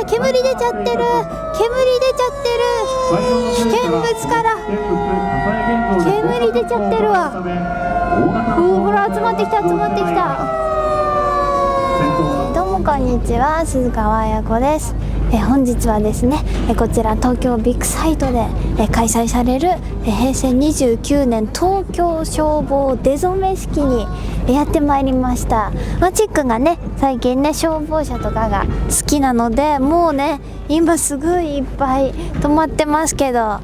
煙出ちゃってる、煙出ちゃってる、危険物から煙出ちゃってるわ。ほら集まってきた、集まってきた。どうもこんにちは、鈴川彩子です。本日はですね、こちら東京ビッグサイトで開催される平成29年東京消防出初め式にやってまいりました。チックがね、最近ね消防車とかが好きなので、もうね今すごいいっぱい止まってますけど、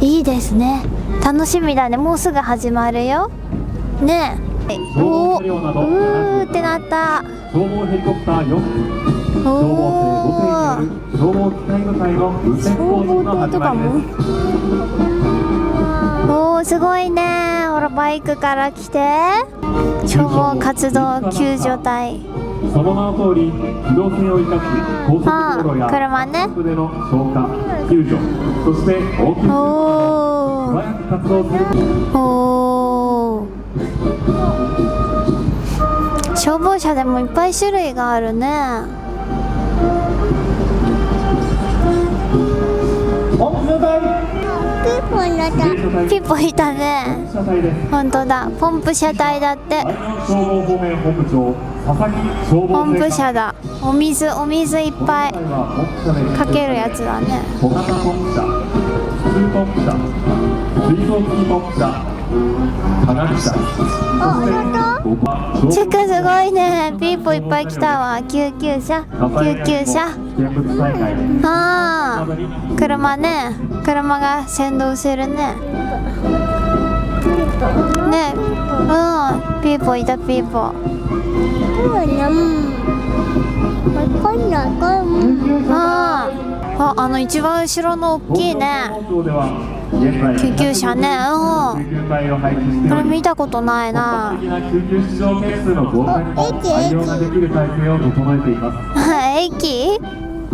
いいですね、楽しみだね。もうすぐ始まるよね。おーってなった。消防ヘリコプター4機、消防生5名による消防機械部隊の運転工事の始まりです。おー、すごいね。ほらバイクから来て消防活動救助隊。その名の通り、機動性を生かし高速道路や車ね、での消火、救助、そして応急素早く活動する。消防車でもいっぱい種類があるね。ピッポいたね。本当だ、ポンプ車隊だって。ポンプ車だ。お水いっぱいかけるやつだね。小型ポンプ車、普通ポンプ車、水槽付きポンプ車、科学車。チェックすごいね。ピーポいっぱい来たわ。救急車、救急車。ああ、車ね、車が先導するね。ね、うん、ピーポいた、ピーポ。あの一番後ろの大きいね救急車ね。これ見たことないな。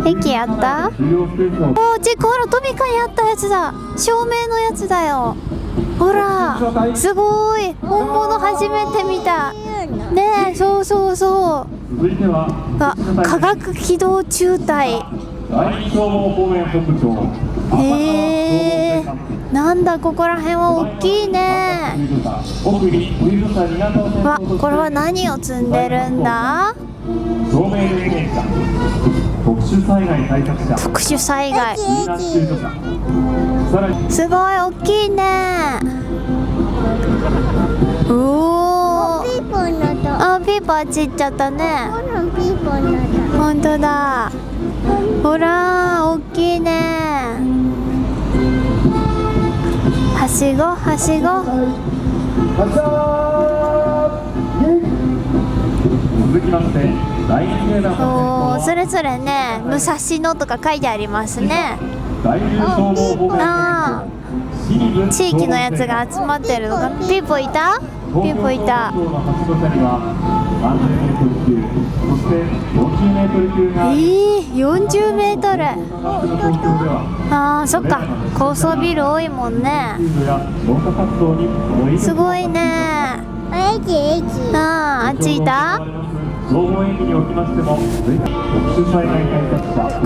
駅やった。おー、チェック、ほらトミカにあったやつだ。照明のやつだよ。ほらすごい、本物初めて見たね。え、そうそうそう。化学機動中隊。へえ、なんだここら辺は大きいね。わ、これは何を積んでるんだ。特殊災害対策車。特殊災害。すごい大きいね。おお。あ、ピーポーあっち行っちゃったね。本当だ。ほら大きいね。はしごはしご。続きまして第2レーダーおー、それぞれね武蔵野とか書いてありますね。あー、地域のやつが集まってるのか。ピーポいた、ピーポいた。40メートル。あー、そっか、高層ビル多いもんね。すごいね。あっちいた。特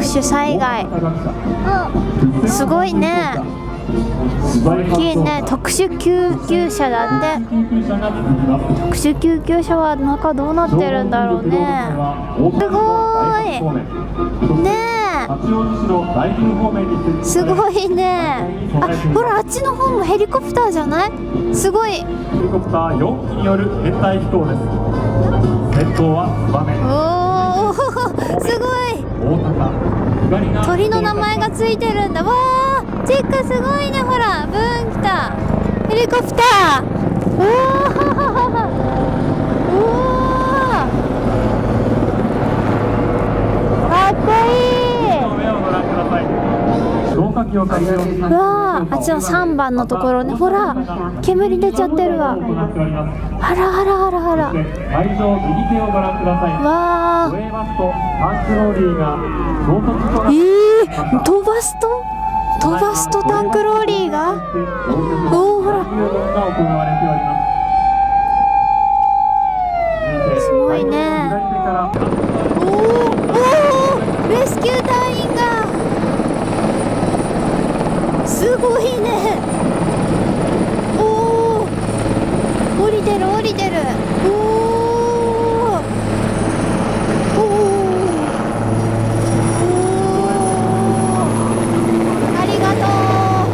殊災害。すごいね。大きいね。特殊救急車だって。特殊救急車は中どうなってるんだろうね。すごいねえ、すごいね。あ、ほらあっちの方もヘリコプターじゃない。すごい。ヘリコプター4機による編隊飛行です。先頭はツバメ。おお、すごい。鳥の名前がついてるんだ。わあ、チェックすごいね。ほらブーン来たヘリコプター。おお、かっこいい。うわあ、あっちの3番のところね。ほら煙出ちゃってるわ。あらあらあらあら。わあ、飛ばすとタンクローリーが。おお、ほらすごいね。おお、レスキュー隊員がすごいね。おお、降りてる降りてる。おおおお、ありがとう。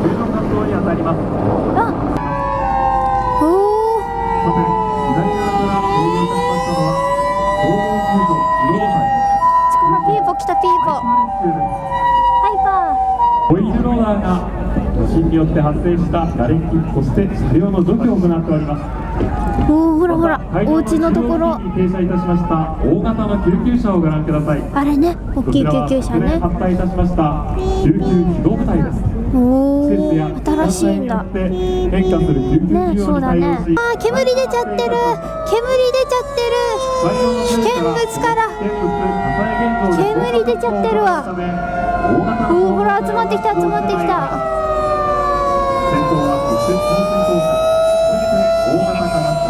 救助活動に当たります。あ、おお、さて、左側から登場いたしましたのは消防救助自動隊ピーポ来たピーポ。ハイパーレスキューです。ハイパホイールローラーが地震によって発生した瓦礫、そして車両の除去を行っております。ー。おお、ほらほら、お家のところ。に停車いたしました大型の救急車をご覧ください。あれね、大きい救急車ね。発売いたしました救急機動部隊です。お季節やお、新しいんだ。変化する救急ね、需要にそうだね。対応し、あー、煙出ちゃってる。煙出ちゃってる。危険物から煙出ちゃってるわ。おお、ほら集まってきた集まってきた。先頭は直接放水操作、そして大型化学車、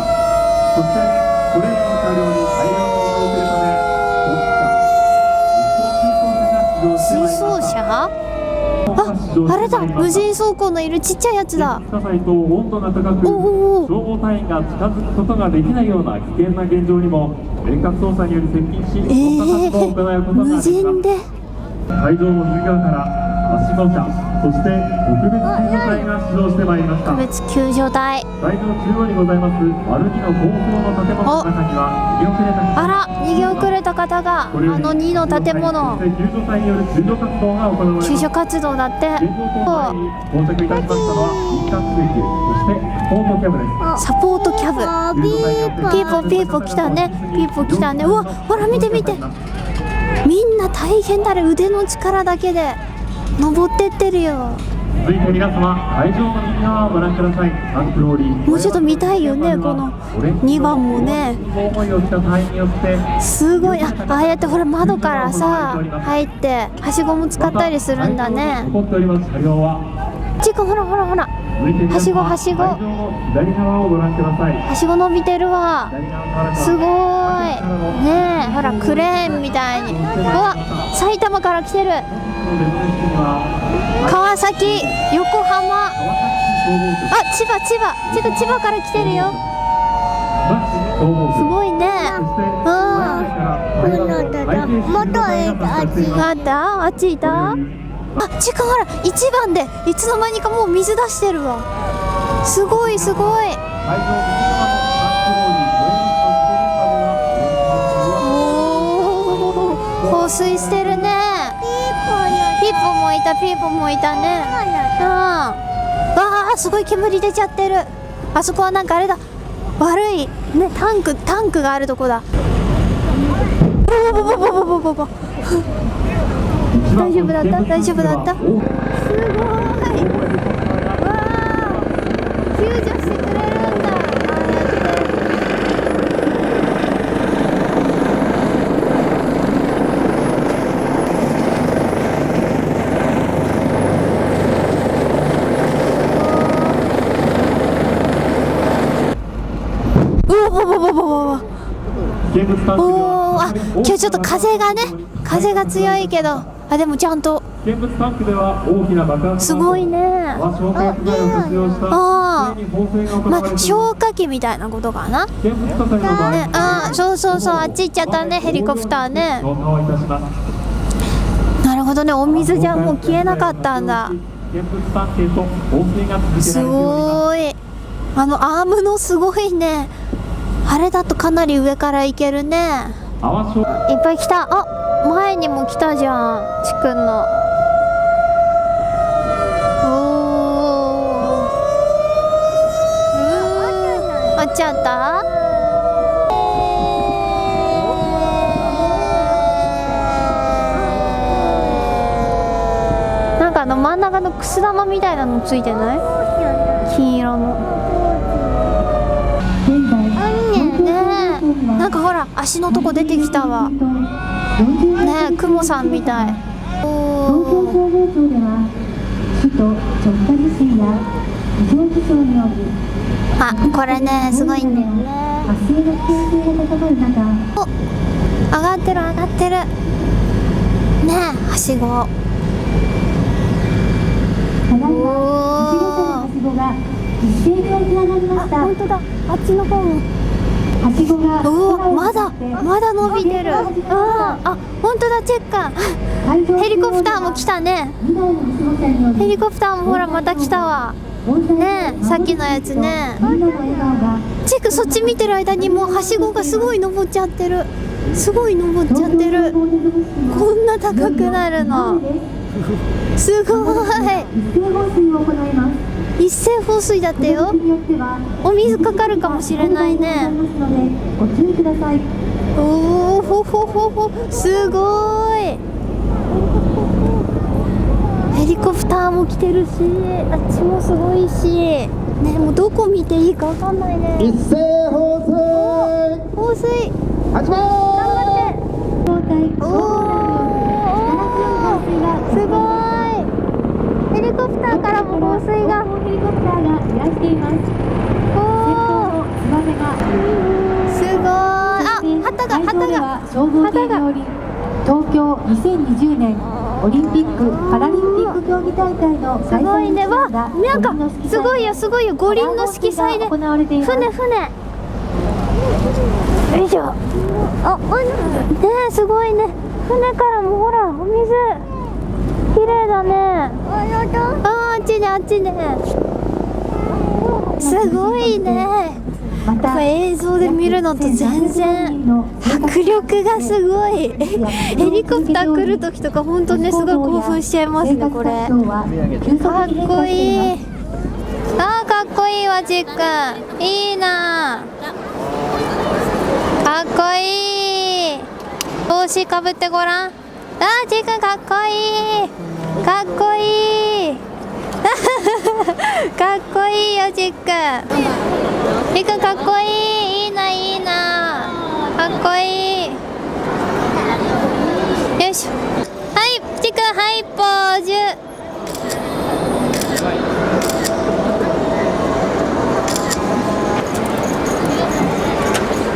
そしてこれらの車両に大量の水を送るため水槽車？あれだ、無人走行のいるちっちゃいやつだ。火災と温度が高く、おお、消防隊員が近づくことができないような危険な現状にも遠隔操作により接近し、捜査活動を行うことができ無ます。人で。会場の右側からはしご車、そして特別救助隊が出動してまいりました。特別救助隊。会場中央にございます丸2の高層の建物の中には逃げ遅れた人、あら、逃げ遅れた方が、あの2の建物。そして救助隊による救助活動が行われます。救助活動だって。現場島内に到着いたしましたのは民間救急、そしてポートキャブです。サポートキャブ。ピーポピーポ来たね。ピーポ来たね。うわ、ほら見て見て。みんな大変だね。腕の力だけで登ってってるよ。続いて皆様、会場の右側をご覧ください。タンクローリーもうちょっと見たいよね、この2番もね。思いをした隊員によってすごい。ああやってほら窓からさ入ってはしごも使ったりするんだね。残っております車両は、ちか、ほらほらほら、続いて皆様はしごはしご会場の左側をご覧ください。はしご伸びてるわ。左側からすごいねえ、ほらクレーンみたいに。うわ、埼玉から来てる。川崎、横浜、あ、千葉千葉、千葉から来てるよ。すごいね。あったあっちいた。あ、ちか、ほら1番でいつの間にかもう水出してるわ。すごいすごい。おお、放水してるね。ピーポもいた、ピーポもいたね。うん。わあ、すごい煙出ちゃってる。あそこはなんかあれだ、悪いね、タンクがあるとこだ。ボボボボボボボボ。大丈夫だった？大丈夫だった？すごい。わあ、救助してくれるんだ。おお、あ、今日ちょっと風がね、風が強いけど、あ、でもちゃんと危険物タンクでは大きな爆発すごいね。消火薬剤を活用したあ常に放水が行まあわれています。消火器みたいなことかな。危険物火災の場合、ね、あ、そうそうそう、あっち行っちゃったね、ヘリコプターね。消火をいたします。なるほどね、お水じゃもう消えなかったんだ。危険物探偵と放水が続けられておりすます。ごい。あのアームのすごいね。あれだとかなり上から行けるね。泡消いっぱい来た。あ、前にも来たじゃん、ちくんの。おー、あっちゃった。なんか真ん中のくす玉みたいなのついてない？金色の。ねえ、なんかほら足のとこ出てきたわ。ねえ、クモさんみたい。東京消防庁では首都直下地震や異常気象によりあ、これね、すごいんだよね。発生の危険性が高まる中、お、上がってる上がってる。ねえ、はしご。ただいまはしご車のはしごが一斉に起き上がりました。本当だ、あっちの方も。はしごがおお、まだ伸びてる。あ、本当だ、チェッカー。ヘリコプターも来たね。ヘリコプターもほらまた来たわ。ねえ、さっきのやつね。チェック、そっち見てる間にもうはしごがすごい登っちゃってる。すごい登っちゃってる。こんな高くなるの。すごい。一斉放水だってよ。お水かかるかもしれないね。おお、ほほほほ、すごい。ヘリコプターも来てるし、あっちもすごいし、ね、もうどこ見ていいかわかんないね。一斉放水放水始め頑張って。おお、すごい。ヘリコプターからも放水が。ヘリコプターがいらしています。おお、ツバメがすごい。あ、旗が消防艇により東京2020年オリンピック・パラリンピック競技大会のす開催にごいね。わ、ちなんだなんかすごいよ、すごいよ。五輪の色彩で行われています。船。よいしょ。あ、ねえ、すごいね。船からもほらお水綺麗だね。あっちね、あっちね。すごいね。またこれ映像で見るのと全然迫力がすごい。ヘリコプター来る時とか本当ね、すごい興奮しちゃいますね、これ。かっこいい。あー、かっこいいわ、ちっくん。いいな。かっこいい。帽子かぶってごらん。あー、ちっくんかっこいい。かっこいい。かっこいいよ、ちっくん。ちっくんかっこいい。いいな、いいな。かっこいい。よいしょ。はい、ちっくん、はい、ポーズ。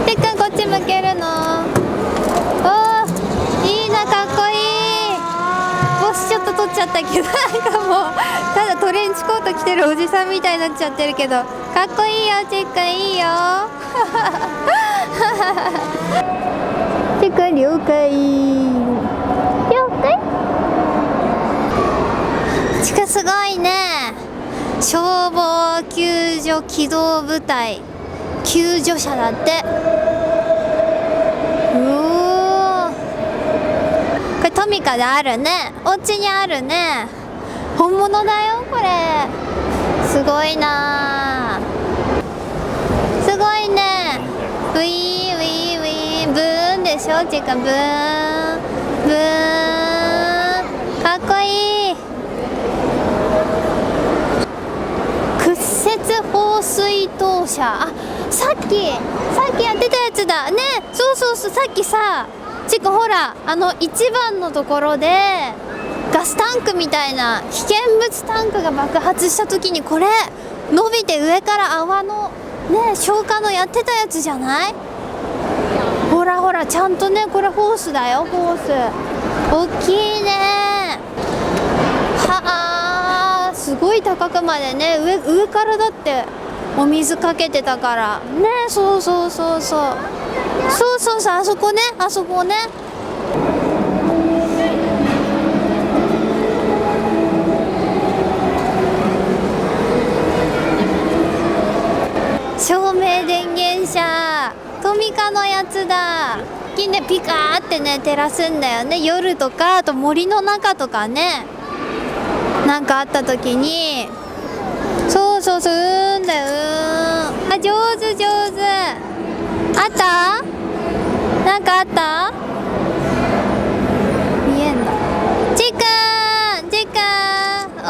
ちっくん、こっち向けるの。おー、いいな、かっこいい。帽子ちょっと取っちゃったけど、なんかもうただトレンチコート着てるおじさんみたいになっちゃってるけど、かっこいいよ、ちっくん。いいよ。ちっくん、了解。了解。ちっくん、すごいね。消防救助機動部隊救助者だって。うおー、これトミカであるね。お家にあるね。本物だよ、これ。すごいな。すごいね。ウィーンウィーンウィーン、ブーンでしょ、ちっくん。ブーンブーン、かっこいい。屈折放水投射。あ、さっきやってたやつだね。そうそうそう、さっきさ、ちっくんほら、一番のところでガスタンクみたいな危険物タンクが爆発した時に、これ伸びて上から泡のね、消火のやってたやつじゃない？ほらほら、ちゃんとね、これホースだよ、ホース。大きいね。はあ、すごい高くまでね、上からだってお水かけてたからね。そうそうそうそう、そうそうそう、あそこね、あそこね。照明電源車、トミカのやつだ。金でピカーってね、照らすんだよね、夜とか。あと森の中とかね、なんかあった時に。そうそうそう、だよ、あ、上手上手。あった？なんかあった？見えんだ。ちっくん、ちっくん、お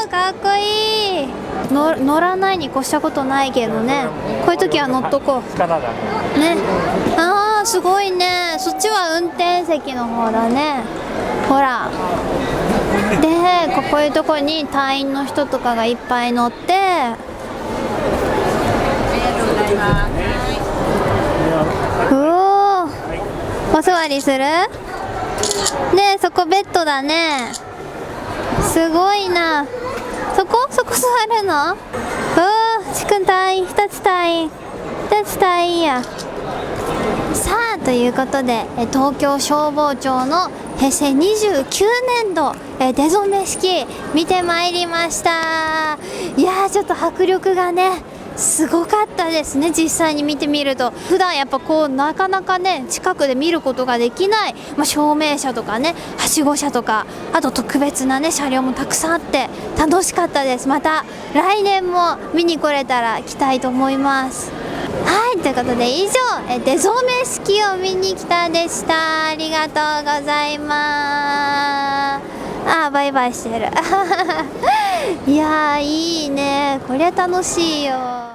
ー、かっこいい。乗らないに越したことないけどね、こういう時は乗っとこうね。あー、すごいね。そっちは運転席の方だね、ほら。で、こういうとこに隊員の人とかがいっぱい乗って。おー、お座りする？ねえ、そこベッドだね。すごいな。そこ座るの？ちくん隊員、2つ隊員や。さあ、ということで東京消防庁の平成29年度出初め式見てまいりました。いやー、ちょっと迫力がねすごかったですね。実際に見てみると、普段やっぱこうなかなかね近くで見ることができない、照明車とかね、はしご車とか、あと特別なね車両もたくさんあって楽しかったです。また来年も見に来れたら来たいと思います。はい、ということで以上出初め式を見に来たでした。ありがとうございます。バイバイしてるいやー、いいね、こりゃ楽しいよ。